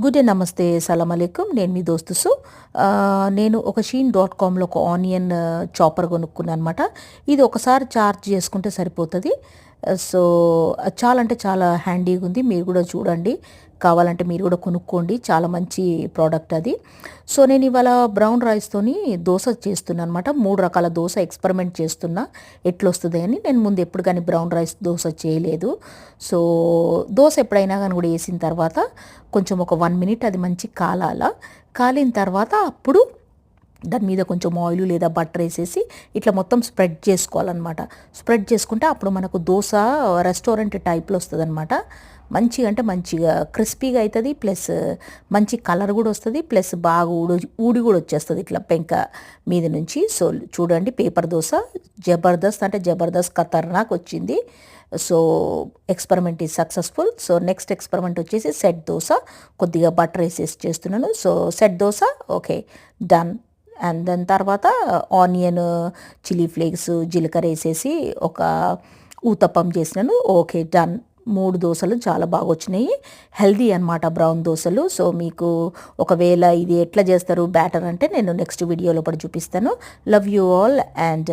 Good day నమస్తే సలాం అలైకుం. నేను మీ దోస్తు సు. నేను ఒక shein.comలో ఒక ఆనియన్ చాపర్ కొనుక్కున్నాను అనమాట. ఇది ఒకసారి చార్జ్ చేసుకుంటే సరిపోతుంది. సో చాలా అంటే చాలా హ్యాండీగా ఉంది. మీరు కూడా చూడండి, కావాలంటే మీరు కూడా కొనుక్కోండి. చాలా మంచి ప్రోడక్ట్ అది. సో నేను ఇవాళ బ్రౌన్ రైస్తోని దోశ చేస్తున్నాను అనమాట. 3 రకాల దోశ ఎక్స్పెరిమెంట్ చేస్తున్నా ఎట్లొస్తుంది అని. నేను ముందు ఎప్పుడు కానీ బ్రౌన్ రైస్ దోశ చేయలేదు. సో దోశ ఎప్పుడైనా కానీ కూడా వేసిన తర్వాత కొంచెం ఒక 1 మినిట్ అది మంచి కాలాల. కాలిన తర్వాత అప్పుడు దాని మీద కొంచెం ఆయిల్ లేదా బటర్ వేసేసి ఇట్లా మొత్తం స్ప్రెడ్ చేసుకోవాలన్నమాట. స్ప్రెడ్ చేసుకుంటే అప్పుడు మనకు దోశ రెస్టారెంట్ టైప్లో వస్తుంది అనమాట. మంచిగా అంటే మంచిగా క్రిస్పీగా అవుతుంది, ప్లస్ మంచి కలర్ కూడా వస్తుంది, ప్లస్ బాగా ఊడి కూడా వచ్చేస్తుంది ఇట్లా పెంక మీద నుంచి. సో చూడండి, పేపర్ దోశ జబర్దస్త్ అంటే జబర్దస్త్ ఖతర్నాక్ వచ్చింది. So experiment is successful. So next experiment వచ్చేసి సెట్ దోశ, కొద్దిగా బటర్ వేసేసి చేస్తున్నాను. So set dosa okay, done. And దాని తర్వాత ఆనియన్, చిల్లీ ఫ్లేక్స్, జీలకర్ర వేసేసి ఒక ఊతప్పం చేసినాను. Okay, done. 3 దోశలు చాలా బాగా వచ్చినాయి. హెల్దీ అనమాట బ్రౌన్ దోశలు. సో మీకు ఒకవేళ ఇది ఎట్లా చేస్తారు బ్యాటర్ అంటే నేను నెక్స్ట్ వీడియోలో కూడా చూపిస్తాను. Love you all and